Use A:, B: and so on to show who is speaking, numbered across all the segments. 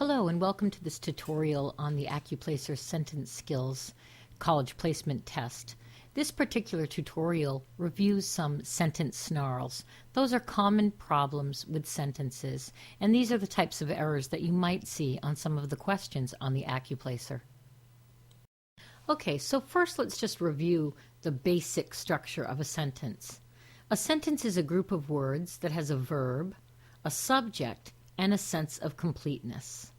A: Hello and welcome to this tutorial on the Accuplacer Sentence Skills College Placement Test. This particular tutorial reviews some sentence snarls. Those are common problems with sentences, and these are the types of errors that you might see on some of the questions on the Accuplacer. Okay, so first let's just review the basic structure of a sentence. A sentence is a group of words that has a verb, a subject, and a sense of completeness.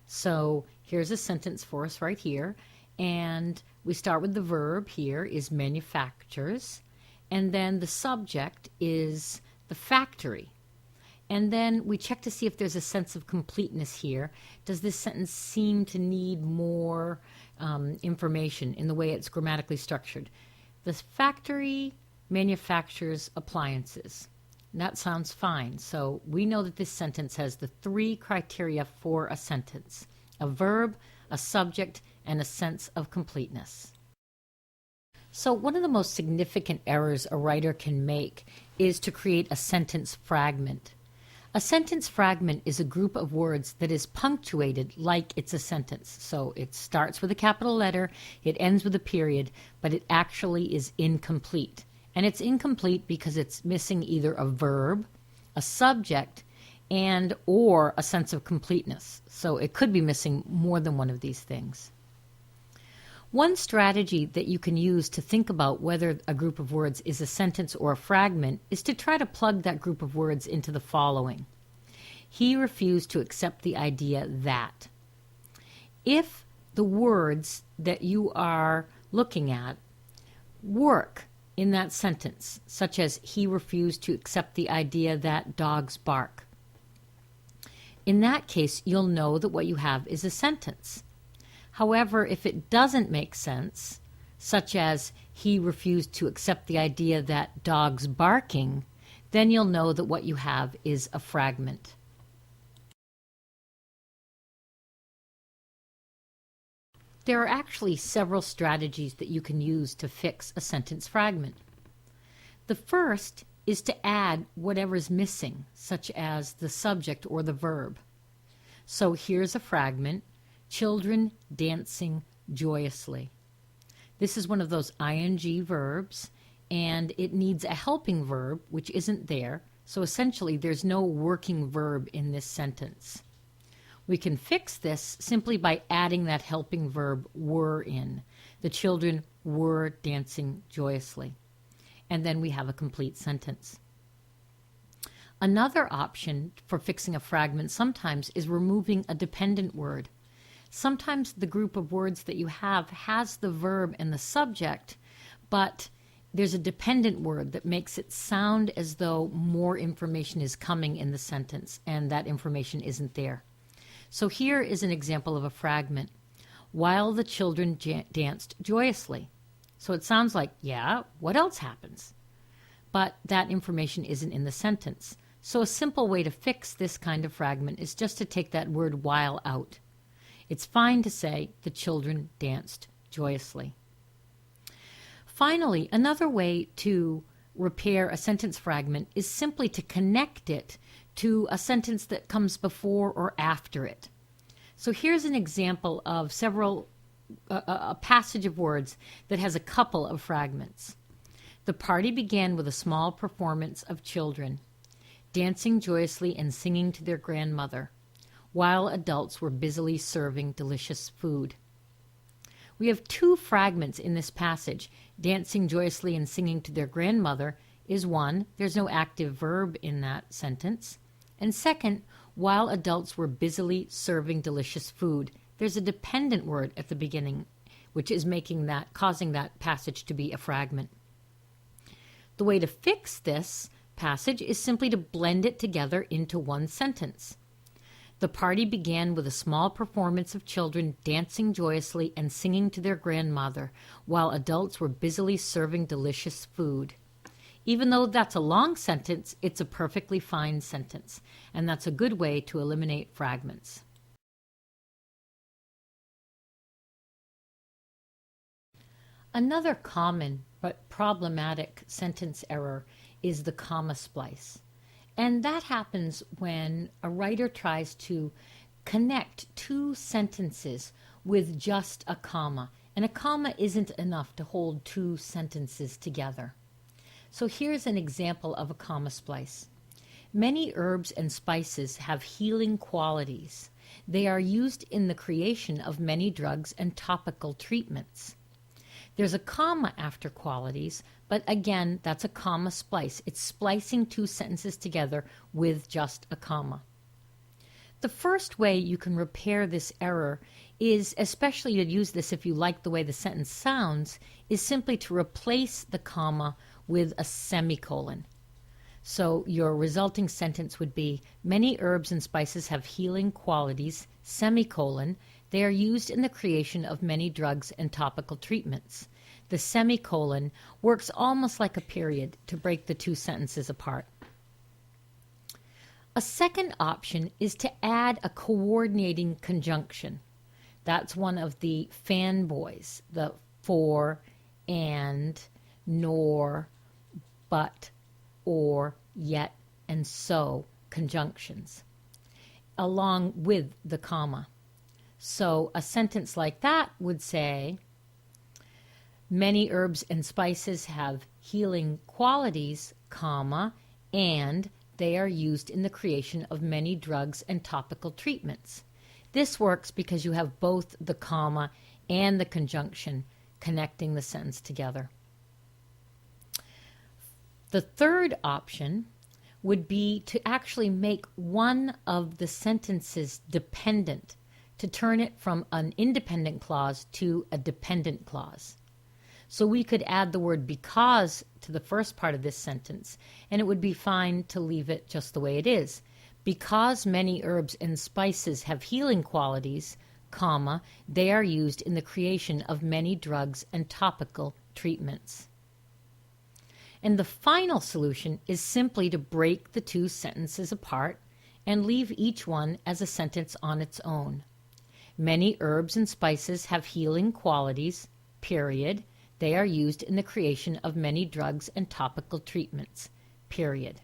A: So here's a sentence for us right here, and we start with the verb here is manufactures, and then the subject is the factory. And then we check to see if there's a sense of completeness here. Does this sentence seem to need more information in the way it's grammatically structured? The factory manufactures appliances. That sounds fine. So we know that this sentence has the three criteria for a sentence: a verb, a subject, and a sense of completeness. So one of the most significant errors a writer can make is to create a sentence fragment. A sentence fragment is a group of words that is punctuated like it's a sentence. So it starts with a capital letter, it ends with a period, but it actually is incomplete. And it's incomplete because it's missing either a verb, a subject, and or a sense of completeness. So it could be missing more than one of these things. One strategy that you can use to think about whether a group of words is a sentence or a fragment is to try to plug that group of words into the following. He refused to accept the idea that. If the words that you are looking at work in that sentence, such as he refused to accept the idea that dogs bark, in that case, you'll know that what you have is a sentence. However, if it doesn't make sense, such as he refused to accept the idea that dogs barking, then you'll know that what you have is a fragment. There are actually several strategies that you can use to fix a sentence fragment. The first is to add whatever is missing, such as the subject or the verb. So here's a fragment: children dancing joyously. This is one of those ing verbs, and it needs a helping verb, which isn't there. So essentially, there's no working verb in this sentence. We can fix this simply by adding that helping verb were in. The children were dancing joyously. And then we have a complete sentence. Another option for fixing a fragment sometimes is removing a dependent word. Sometimes the group of words that you have has the verb and the subject, but there's a dependent word that makes it sound as though more information is coming in the sentence, and that information isn't there. So here is an example of a fragment. While the children danced joyously. So it sounds like, yeah, what else happens? But that information isn't in the sentence. So a simple way to fix this kind of fragment is just to take that word while out. It's fine to say the children danced joyously. Finally, another way to repair a sentence fragment is simply to connect it to a sentence that comes before or after it. So here's an example of a passage of words that has a couple of fragments. The party began with a small performance of children dancing joyously and singing to their grandmother, while adults were busily serving delicious food. We have two fragments in this passage. Dancing joyously and singing to their grandmother is one. There's no active verb in that sentence. And second, while adults were busily serving delicious food, there's a dependent word at the beginning, which is causing that passage to be a fragment. The way to fix this passage is simply to blend it together into one sentence. The party began with a small performance of children dancing joyously and singing to their grandmother, while adults were busily serving delicious food. Even though that's a long sentence, it's a perfectly fine sentence, and that's a good way to eliminate fragments. Another common but problematic sentence error is the comma splice. And that happens when a writer tries to connect two sentences with just a comma. And a comma isn't enough to hold two sentences together. So here's an example of a comma splice. Many herbs and spices have healing qualities. They are used in the creation of many drugs and topical treatments. There's a comma after qualities, but again, that's a comma splice. It's splicing two sentences together with just a comma. The first way you can repair this error is, especially you'd use this if you like the way the sentence sounds, is simply to replace the comma with a semicolon. So your resulting sentence would be, many herbs and spices have healing qualities, semicolon. They are used in the creation of many drugs and topical treatments. The semicolon works almost like a period to break the two sentences apart. A second option is to add a coordinating conjunction. That's one of the fanboys, the for, and, nor, but, or, yet, and so conjunctions, along with the comma. So a sentence like that would say, many herbs and spices have healing qualities, comma, and they are used in the creation of many drugs and topical treatments. This works because you have both the comma and the conjunction connecting the sentence together. The third option would be to actually make one of the sentences dependent, to turn it from an independent clause to a dependent clause. So we could add the word because to the first part of this sentence, and it would be fine to leave it just the way it is. Because many herbs and spices have healing qualities, comma, they are used in the creation of many drugs and topical treatments. And the final solution is simply to break the two sentences apart and leave each one as a sentence on its own. Many herbs and spices have healing qualities, period. They are used in the creation of many drugs and topical treatments, period.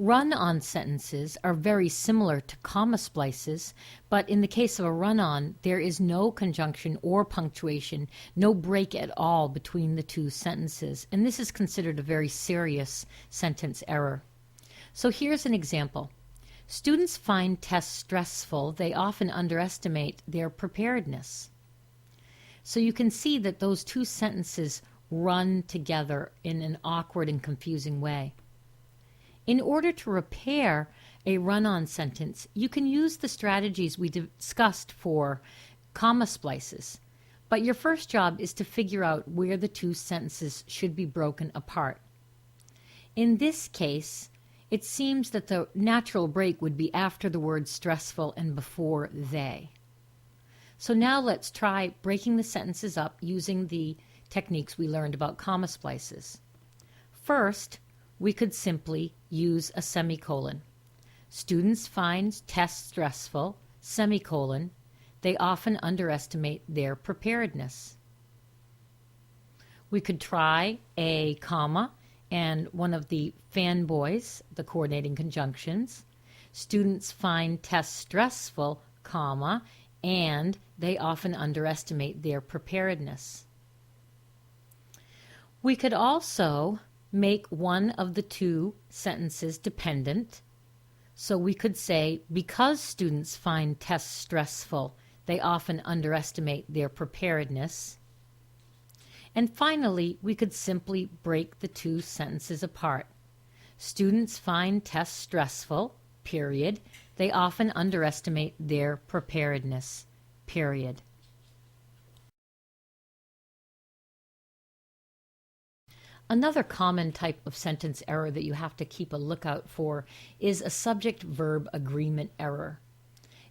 A: Run-on sentences are very similar to comma splices, but in the case of a run-on, there is no conjunction or punctuation, no break at all between the two sentences, and this is considered a very serious sentence error. So here's an example. Students find tests stressful. They often underestimate their preparedness. So you can see that those two sentences run together in an awkward and confusing way. In order to repair a run-on sentence, you can use the strategies we discussed for comma splices, but your first job is to figure out where the two sentences should be broken apart. In this case, it seems that the natural break would be after the word stressful and before they. So now let's try breaking the sentences up using the techniques we learned about comma splices. First, we could simply use a semicolon. Students find tests stressful, semicolon. They often underestimate their preparedness. We could try a comma and one of the fanboys, the coordinating conjunctions. Students find tests stressful, comma, and they often underestimate their preparedness. We could also make one of the two sentences dependent. So we could say, because students find tests stressful, they often underestimate their preparedness. And finally, we could simply break the two sentences apart. Students find tests stressful, period. They often underestimate their preparedness, period. Another common type of sentence error that you have to keep a lookout for is a subject-verb agreement error.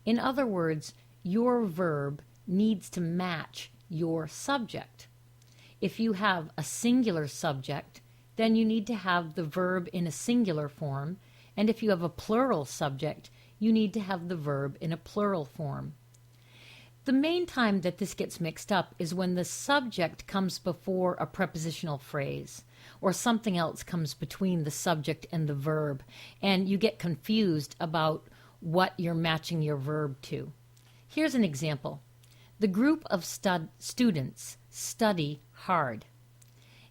A: In other words, your verb needs to match your subject. If you have a singular subject, then you need to have the verb in a singular form, and if you have a plural subject, you need to have the verb in a plural form. The main time that this gets mixed up is when the subject comes before a prepositional phrase, or something else comes between the subject and the verb, and you get confused about what you're matching your verb to. Here's an example. The group of students study hard.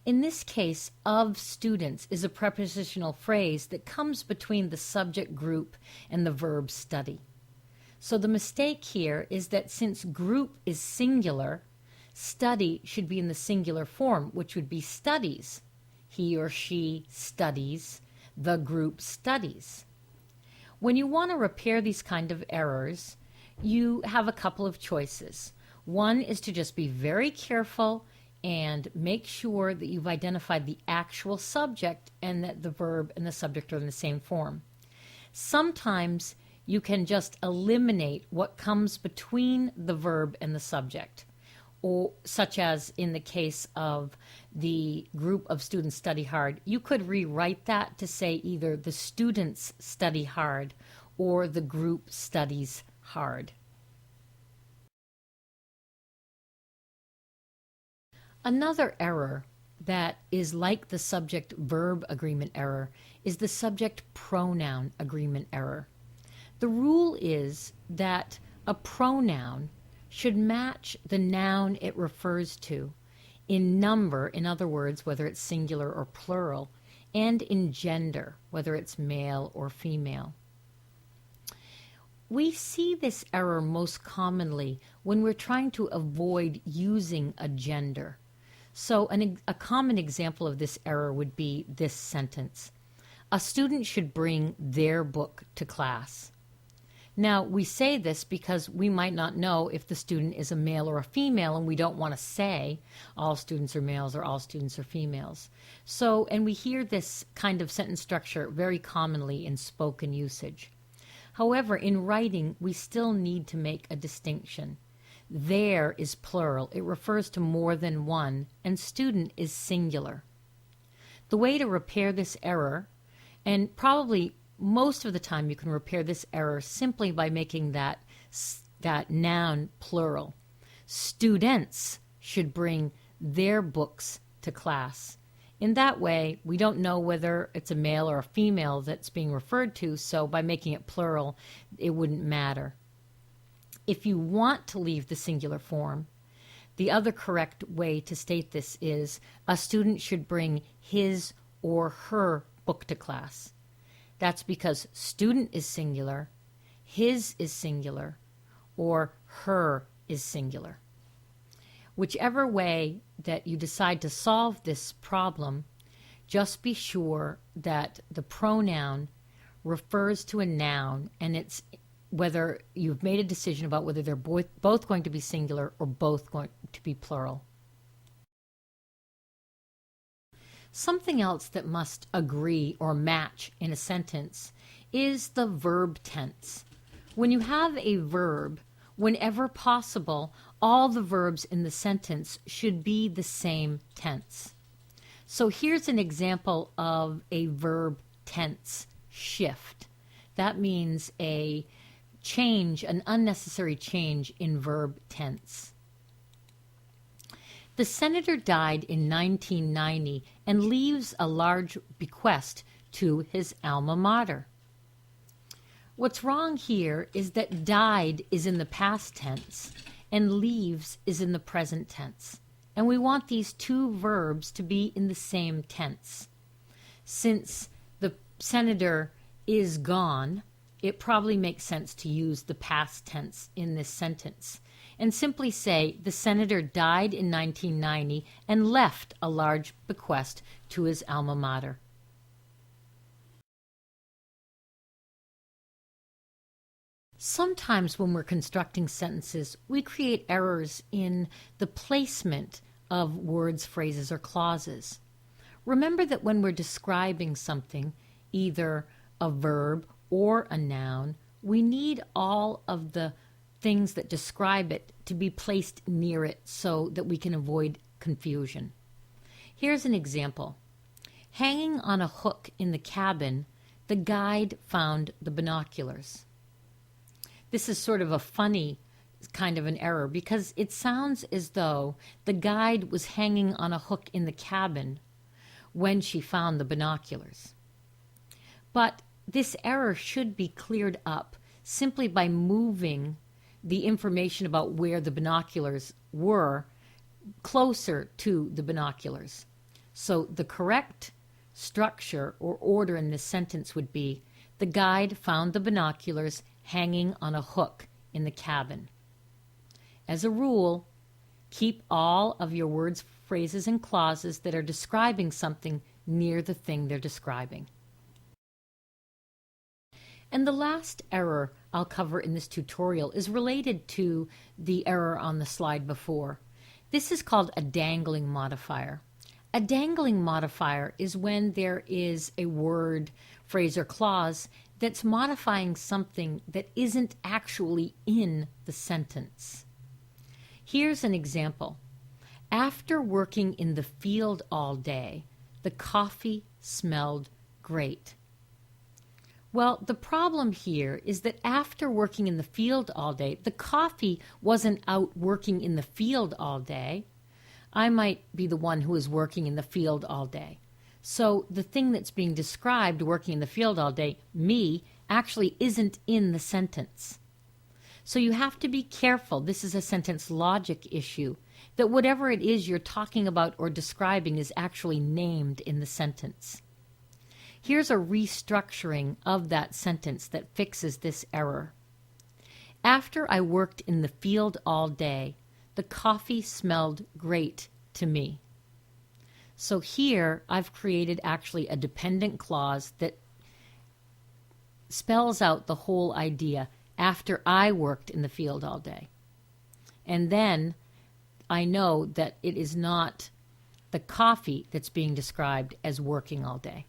A: In this case, of students is a prepositional phrase that comes between the subject group and the verb study. So the mistake here is that since group is singular, study should be in the singular form, which would be studies. He or she studies, the group studies. When you want to repair these kind of errors, you have a couple of choices. One is to just be very careful and make sure that you've identified the actual subject and that the verb and the subject are in the same form. Sometimes you can just eliminate what comes between the verb and the subject, or such as in the case of the group of students study hard. You could rewrite that to say either the students study hard or the group studies hard. Another error that is like the subject-verb agreement error is the subject-pronoun agreement error. The rule is that a pronoun should match the noun it refers to in number, in other words, whether it's singular or plural, and in gender, whether it's male or female. We see this error most commonly when we're trying to avoid using a gender. So a common example of this error would be this sentence. A student should bring their book to class. Now, we say this because we might not know if the student is a male or a female, and we don't want to say all students are males or all students are females. So, and we hear this kind of sentence structure very commonly in spoken usage. However, in writing, we still need to make a distinction. There is plural. It refers to more than one, and student is singular. The way to repair this error, and probably most of the time you can repair this error simply by making that noun plural. Students should bring their books to class. In that way, we don't know whether it's a male or a female that's being referred to, so by making it plural, it wouldn't matter. If you want to leave the singular form, the other correct way to state this is a student should bring his or her book to class. That's because student is singular, his is singular, or her is singular. Whichever way that you decide to solve this problem, just be sure that the pronoun refers to a noun, and it's whether you've made a decision about whether they're both going to be singular or both going to be plural. Something else that must agree or match in a sentence is the verb tense. When you have a verb, whenever possible, all the verbs in the sentence should be the same tense. So here's an example of a verb tense shift. That means a change, an unnecessary change in verb tense. The senator died in 1990 and leaves a large bequest to his alma mater. What's wrong here is that died is in the past tense and leaves is in the present tense. And we want these two verbs to be in the same tense. Since the senator is gone, it probably makes sense to use the past tense in this sentence and simply say the senator died in 1990 and left a large bequest to his alma mater. Sometimes when we're constructing sentences, we create errors in the placement of words, phrases, or clauses. Remember that when we're describing something, either a verb or a noun, we need all of the things that describe it to be placed near it so that we can avoid confusion. Here's an example. Hanging on a hook in the cabin, the guide found the binoculars. This is sort of a funny kind of an error because it sounds as though the guide was hanging on a hook in the cabin when she found the binoculars. But this error should be cleared up simply by moving the information about where the binoculars were closer to the binoculars. So the correct structure or order in this sentence would be, the guide found the binoculars hanging on a hook in the cabin. As a rule, keep all of your words, phrases, and clauses that are describing something near the thing they're describing. And the last error I'll cover in this tutorial is related to the error on the slide before. This is called a dangling modifier. A dangling modifier is when there is a word, phrase, or clause that's modifying something that isn't actually in the sentence. Here's an example. After working in the field all day, the coffee smelled great. Well, the problem here is that after working in the field all day, the coffee wasn't out working in the field all day. I might be the one who is working in the field all day. So the thing that's being described, working in the field all day, me, actually isn't in the sentence. So you have to be careful, this is a sentence logic issue, that whatever it is you're talking about or describing is actually named in the sentence. Here's a restructuring of that sentence that fixes this error. After I worked in the field all day, the coffee smelled great to me. So here I've created actually a dependent clause that spells out the whole idea. After I worked in the field all day. And then I know that it is not the coffee that's being described as working all day.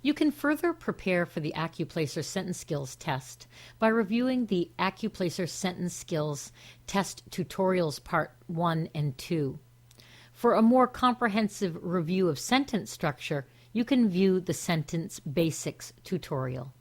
A: You can further prepare for the Accuplacer Sentence Skills test by reviewing the Accuplacer Sentence Skills Test Tutorials Part 1 and 2. For a more comprehensive review of sentence structure, you can view the Sentence Basics tutorial.